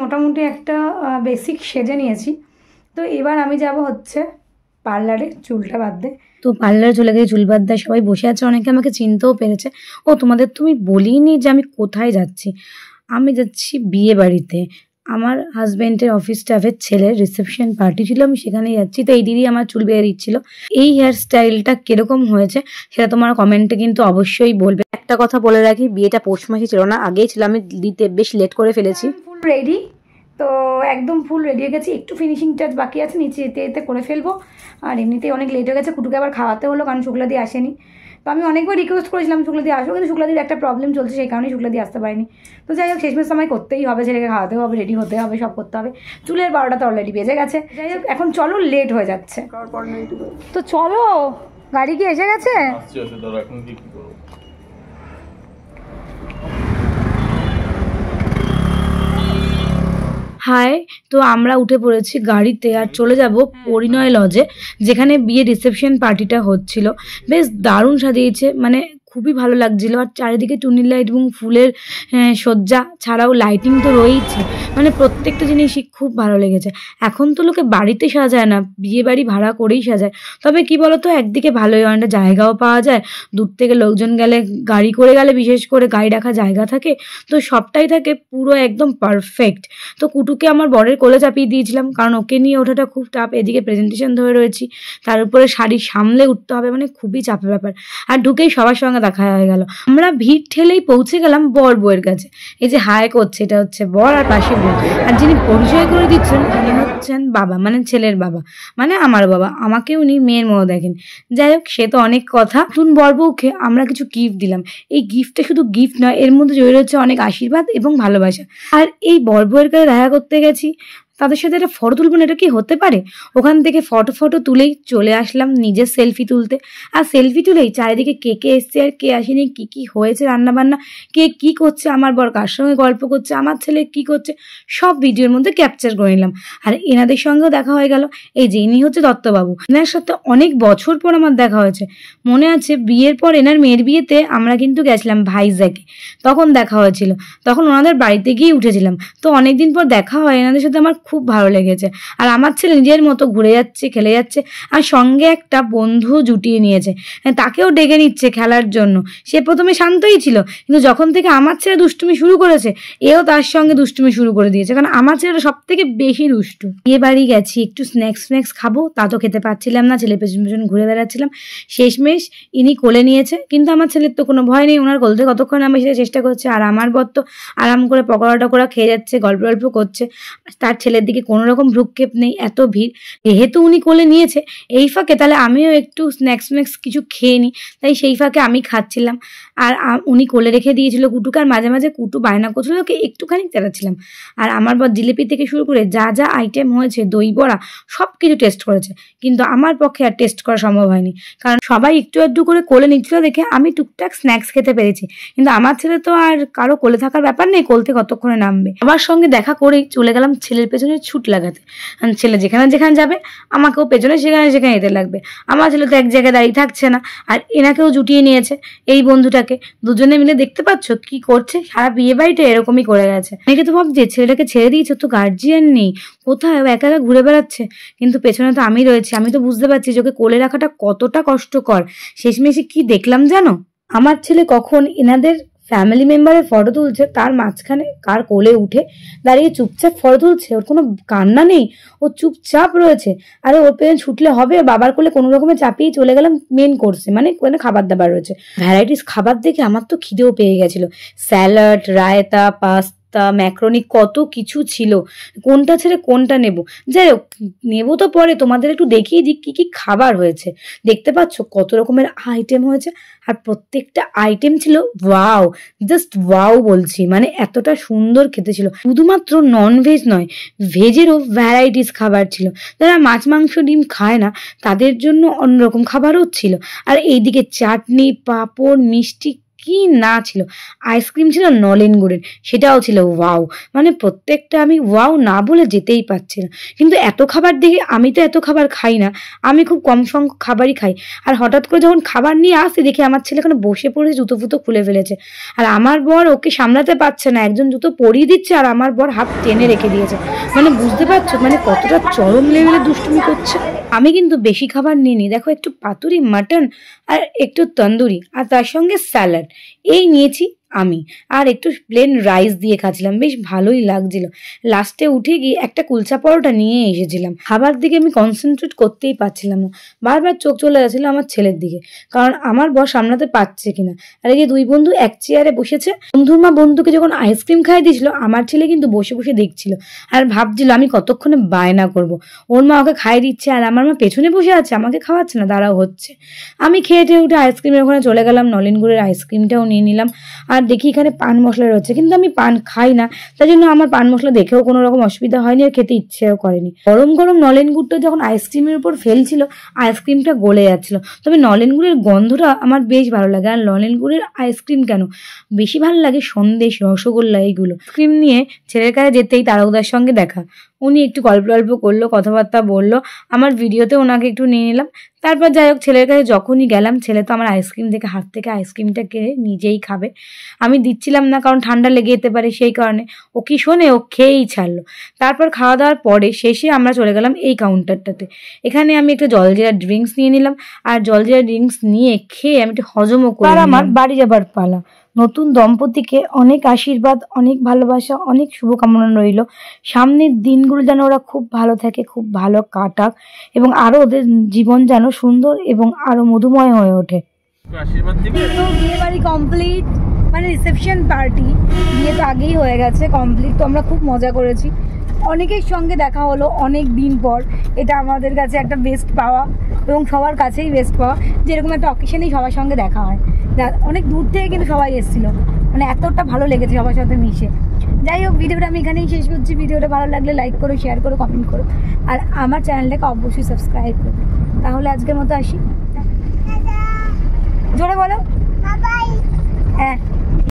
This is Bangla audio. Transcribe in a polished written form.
মোটামুটি একটা বেসিক সেজে নিয়েছি। তো এবার আমি যাব হচ্ছে পার্লারে চুলটা বাঁধতে। তো পার্লারে চলে গিয়ে চুল বাঁধতে সবাই বসে আছে, অনেকে আমাকে চিনতেও পেরেছে। ও তোমাদের তুমি বলিনি যে আমি কোথায় যাচ্ছি? আমি যাচ্ছি বিয়ে বাড়িতে। আমার হাজব্যান্ডের অফিস স্টাফের ছেলের রিসেপশন পার্টি ছিল, আমি সেখানেই যাচ্ছি। তো এই দিদি আমার চুল বেঁধে দিচ্ছিল। এই হেয়ার স্টাইলটা কিরকম হয়েছে সেটা তোমার কমেন্টে কিন্তু অবশ্যই বলবে। একটা কথা বলে রাখি, বিয়েটা পৌষ মাসে ছিল না, আগেই ছিল, আমি দিতে বেশ লেট করে ফেলেছি। ফুল রেডি, তো একদম ফুল রেডি হয়ে গেছি, একটু ফিনিশিং টাচ বাকি আছে, নিচে এতে এতে করে ফেলবো। আর এমনিতেই অনেক লেট হয়ে গেছে, কুটুকে আবার খাওয়াতে হলো কারণ শুক্লাদি আসেনি। তো আমি অনেকবার রিকোয়েস্ট করেছিলাম শুক্লাদি আসো, কিন্তু শুক্লাদির একটা প্রবলেম চলছে, সেই কারণেই শুক্লাদি আসতে পারিনি। তো যাই হোক, শেষমেশ সময় করতেই হবে, ছেলেকে খাওয়াতে হবে, রেডি হতে হবে, সব করতে হবে। চুলের 12টা তো অলরেডি বেজে গেছে। যাই হোক, এখন চলো, লেট হয়ে যাচ্ছে। তো চলো, গাড়ি কি এসে গেছে? হাই, তো আমরা উঠে পড়েছি গাড়িতে আর চলে যাব পরিণয় লজে, যেখানে বিয়ে রিসেপশন পার্টিটা হচ্ছিল। বেশ দারুণ সাজিয়েছে, মানে খুবই ভালো লাগছিল। আর চারিদিকে টুনির লাইট এবং ফুলের সজ্জা ছাড়াও লাইটিং তো রয়েইছে, মানে প্রত্যেকটা জিনিসই খুব ভালো লেগেছে। এখন তো লোকে বাড়িতে সাজায় না, বিয়ে বাড়ি ভাড়া করেই সাজায়। তবে কি বলতো, একদিকে ভালোই, অনেকটা জায়গাও পাওয়া যায়, দূর থেকে লোকজন গেলে, গাড়ি করে গেলে বিশেষ করে গাড়ি রাখার জায়গা থাকে, তো সবটাই থাকে পুরো একদম পারফেক্ট। তো কুটুকে আমার বরের কোলে চাপিয়ে দিয়েছিলাম, কারণ ওকে নিয়ে ওঠাটা খুব টাফ। এদিকে প্রেজেন্টেশন ধরে রয়েছি, তার উপরে শাড়ি সামলে উঠতে হবে, মানে খুবই চাপের ব্যাপার। আর ঢুকেই সবার সঙ্গে দেখা হয়ে গেল। আমরা ভিড় ঠেলেই পৌঁছে গেলাম বর বউয়ের কাছে। এই যে হাই করছে, এটা হচ্ছে বর, আর পাশে বউ। আর যিনি পরিচয় করে দিচ্ছেন উনি হচ্ছেন বাবা, মানে ছেলের বাবা, মানে আমার বাবা। আমাকে উনি মেয়ের মতো দেখেন। যাই হোক, সে তো অনেক কথা। নতুন বর বউকে আমরা কিছু গিফট দিলাম। এই গিফটটা শুধু গিফট নয়, এর মধ্যে জড়িয়ে রয়েছে অনেক আশীর্বাদ এবং ভালোবাসা। আর এই বর বউয়ের কাছে দেখা করতে গেছি, তাদের সাথে একটা ফটো তুলবো না, এটা কি হতে পারে? ওখান থেকে ফটো তুলেই চলে আসলাম নিজের সেলফি তুলতে। আর সেলফি তুলেই চারিদিকে কে কে এসছে আর কে আসেনি, কি কি হয়েছে রান্নাবান্না, কে কি করছে, আমার বর কার সঙ্গে গল্প করছে, আমার ছেলে কি করছে, সব ভিডিওর মধ্যে ক্যাপচার করে নিলাম। আর এনাদের সঙ্গেও দেখা হয়ে গেল। এই যে ইনি হচ্ছে দত্তবাবু, এনার সাথে অনেক বছর পর আমার দেখা হয়েছে। মনে আছে বিয়ের পর এনার মেয়ের বিয়েতে আমরা কিন্তু গেছিলাম ভাইজ্যাগে, তখন দেখা হয়েছিল, তখন ওনাদের বাড়িতে গিয়ে উঠেছিলাম। তো অনেকদিন পর দেখা হয়, এনাদের সাথে আমার খুব ভালো লেগেছে। আর আমার ছেলে নিজের মতো ঘুরে যাচ্ছে, খেলে যাচ্ছে, আর সঙ্গে একটা বন্ধু জুটিয়ে নিয়েছে, তাকেও ডেকে নিচ্ছে খেলার জন্য। সে প্রথমে শান্তই ছিল, কিন্তু যখন থেকে আমার ছেলে দুষ্টুমি শুরু করেছে, এও তার সঙ্গে দুষ্টুমি শুরু করে দিয়েছে, কারণ আমার ছেলেটা সব থেকে বেশি দুষ্টু। বিয়ে বাড়ি গেছি, একটু স্ন্যাক্স খাবো, তা তো খেতে পারছিলাম না, ছেলে পেছন পেছন ঘুরে বেড়াচ্ছিলাম। শেষমেশ ইনি কোলে নিয়েছে, কিন্তু আমার ছেলের তো কোনো ভয় নেই, ওনার কোল থেকে কতক্ষণ আমি সেটা চেষ্টা করছি। আর আমার বর তো আরাম করে পকোড়া টকোড়া খেয়ে যাচ্ছে, গল্প করছে। তার ছেলের দিকে কোনো রকম ভ্রুক্ষেপ নেই, এত ভিড়। যেহেতু উনি কোলে নিয়েছে, এই ফাঁকে তাহলে আমিও একটু স্ন্যাক্স কিছু খেয়ে নিই, তাই সেই ফাঁকে আমি খাচ্ছিলাম। আর উনি কোলে রেখে দিয়েছিল কুটুকে, আর মাঝে মাঝে কুটু বায়না করছিল, ওকে একটুখানি তেড়াচ্ছিলাম। আর আমার বর জিলিপি থেকে শুরু করে যা যা আইটেম হয়েছে, দই বড়া, সব কিছু টেস্ট করেছে। কিন্তু আমার পক্ষে আর টেস্ট করা সম্ভব হয়নি, কারণ সবাই একটু একটু করে কোলে নিচ্ছিল দেখে আমি টুকটাক স্ন্যাক্স খেতে পেরেছি। কিন্তু আমার ছেলে তো আর কারো কোলে থাকার ব্যাপার নেই, কোল থেকে কতক্ষণে নামবে। আমার সঙ্গে দেখা করেই চলে গেলাম ছেলের পেছনে ছুট লাগাতে। ছেলে যেখানে যেখানে যাবে আমাকেও পেছনে সেখানে সেখানে যেতে লাগবে। আমার ছেলে তো এক জায়গায় দাঁড়িয়ে থাকছে না, আর এনাকেও জুটিয়ে নিয়েছে, এই বন্ধুটাকে। দুজনে মিলে দেখতে পাচ্ছ কি করছে, সারা বিয়ে বাড়িটা এরকমই করে গেছে। অনেকে তো ভাবছে ছেলেটাকে ছেড়ে দিয়েছে, তো গার্জিয়ান নেই, কোথায়, ও একা একা ঘুরে বেড়াচ্ছে। কিন্তু পেছনে তো আমি রয়েছি, আমি তো বুঝতে পারছি যে ওকে কোলে রাখাটা কতটা কষ্টকর। শেষমেশে কি দেখলাম জানো, আমার ছেলে কখন এনাদের ফ্যামিলি মেম্বারের ফটো তুলছে, তার মাঝখানে কার কোলে উঠে দাঁড়িয়ে চুপচাপ ফটো তুলছে। ওর কোনো কান্না নেই, ও চুপচাপ রয়েছে। আর ওর পেছনে ছুটলে হবে, বাবার কোলে কোনো রকমে চাপিয়ে চলে গেলাম মেন কোর্সে, মানে ওখানে খাবার দাবার রয়েছে, ভ্যারাইটিস খাবার দেখে আমার তো খিদেও পেয়ে গেছিল। স্যালাড, রায়তা, পাস্তা, ম্যাক্রোনি, কত কিছু ছিল, কোনটা ছেড়ে কোনটা নেব। যাই হোক, নেবো তো পরে, তোমাদের একটু দেখিয়ে দিই কি কি খাবার হয়েছে। দেখতে পাচ্ছ কত রকমের আইটেম হয়েছে, আর প্রত্যেকটা আইটেম ছিল ওয়াও, জাস্ট ওয়াও বলছি, মানে এতটা সুন্দর খেতে ছিল। শুধুমাত্র ননভেজ নয়, ভেজেরও ভ্যারাইটিস খাবার ছিল। যারা মাছ মাংস ডিম খায় না, তাদের জন্য অন্যরকম খাবারও ছিল। আর এইদিকে চাটনি, পাঁপড়, মিষ্টি, কি না ছিল, আইসক্রিম ছিল নলেন গুড়ের, সেটাও ছিল ওয়াও, মানে প্রত্যেকটা আমি ওয়াও না বলে যেতেই পারছি না। কিন্তু এত খাবার দেখে, আমি তো এত খাবার খাই না, আমি খুব কম সংখ্যক খাবারই খাই। আর হঠাৎ করে যখন খাবার নিয়ে আসি দেখি আমার ছেলে এখানে বসে পড়ে জুতো ফুতো খুলে ফেলেছে, আর আমার বর ওকে সামলাতে পারছে না, একজন জুতো পরিয়ে দিচ্ছে আর আমার বর হাত টেনে রেখে দিয়েছে। মানে বুঝতে পারছো মানে কতটা চরম লেভেলে দুষ্টুমি করছে। আমি কিন্তু বেশি খাবার নিইনি, দেখো একটু পাতুরি মাটন আর একটু তন্দুরি আর তার সঙ্গে স্যালাড এই নিয়েছি আমি, আর একটু প্লেন রাইস দিয়ে খাচ্ছিলাম, বেশ ভালোই লাগছিল। লাস্টে উঠে গিয়ে একটা কুলচা পরোটা নিয়ে এসেছিলাম। খাবার দিকে আমি কনসেন্ট্রেট করতেই পারছিলাম না, বারবার চোখ চলে যাচ্ছিল আমার ছেলের দিকে, কারণ আমার বর সামলাতে পারছে কিনা। আর এই যে দুই বন্ধু এক চেয়ারে বসেছে, বন্ধুর মা বন্ধুকে যখন আইসক্রিম খাইয়ে দিয়েছিল, আমার ছেলে কিন্তু বসে বসে দেখছিল আর ভাবছিল আমি কতক্ষণে বায়না করব। ওর মা ওকে খাইয়ে দিচ্ছে আর আমার মা পেছনে বসে আছে, আমাকে খাওয়াচ্ছে না, দাঁড়াও হচ্ছে। আমি খেয়ে টেয়ে উঠে আইসক্রিমের ওখানে চলে গেলাম, নলেন গুড়ের আইসক্রিমটাও নিয়ে নিলাম। আর দেখি এখানে পান মশলা রয়েছে, কিন্তু আমি পান খাই না, তাই জন্য আমার পান মশলা দেখেও কোনো রকম অসুবিধা হয়নি আর খেতে ইচ্ছেও করেনি। গরম গরম নলেন গুড়টা যখন আইসক্রিমের উপর ফেলছিল, আইসক্রিমটা গলে যাচ্ছিল। তবে নলেন গুড়ের গন্ধটা আমার বেশ ভালো লাগে। আর নলেন গুড়ের আইসক্রিম কেন বেশি ভালো লাগে, সন্দেশ, রসগোল্লা এইগুলো। আইসক্রিম নিয়ে ছেলের কাছে যেতেই তারকদার সঙ্গে দেখা, উনি একটু গল্প গল্প করলো, কথাবার্তা বললো, আমার ভিডিওতে ওনাকে একটু নিয়ে নিলাম। তারপর যাই হোক ছেলের কাছে যখনই গেলাম, ছেলে তো আমার আইসক্রিম থেকে হাত থেকে আইসক্রিমটা কেড়ে নিজেই খাবে, আমি দিচ্ছিলাম না কারণ ঠান্ডা লেগে যেতে পারে, সেই কারণে। ও কি শোনে, ও খেয়েই ছাড়লো। তারপর খাওয়া দাওয়ার পরে শেষে আমরা চলে গেলাম এই কাউন্টারটাতে। এখানে আমি একটা জলজিরা ড্রিঙ্কস নিয়ে নিলাম, আর জলজিরা ড্রিঙ্কস নিয়ে খেয়ে আমি একটু হজমও করে নিলাম। আমার বাড়ি যাবার পালা। নতুন দম্পতিকে অনেক আশীর্বাদ, অনেক ভালোবাসা, অনেক শুভকামনা রইল। সামনের দিনগুলো যেন ওরা খুব ভালো থাকে, খুব ভালো কাটাক, এবং আরো ওদের জীবন যেন সুন্দর এবং আরো মধুময় হয়ে ওঠে। তো বিয়ে বাড়ি কমপ্লিট, মানে রিসেপশন পার্টি, বিয়ে তো আগেই হয়ে গেছে কমপ্লিট। তো আমরা খুব মজা করেছি, অনেকের সঙ্গে দেখা হলো অনেক দিন পর, এটা আমাদের কাছে একটা বেস্ট পাওয়া, এবং সবার কাছেই বেস্ট পাওয়া, যেরকম একটা অকেশনেই সবার সঙ্গে দেখা হয়। অনেক দূর থেকে কিন্তু সবাই এসেছিলো, মানে এতটা ভালো লেগেছে সবার সাথে মিশে। যাই হোক, ভিডিওটা আমি এখানেই শেষ করছি। ভিডিওটা ভালো লাগলে লাইক করো, শেয়ার করো, কমেন্ট করো, আর আমার চ্যানেলটাকে অবশ্যই সাবস্ক্রাইব করো। তাহলে আজকের মতো আসি।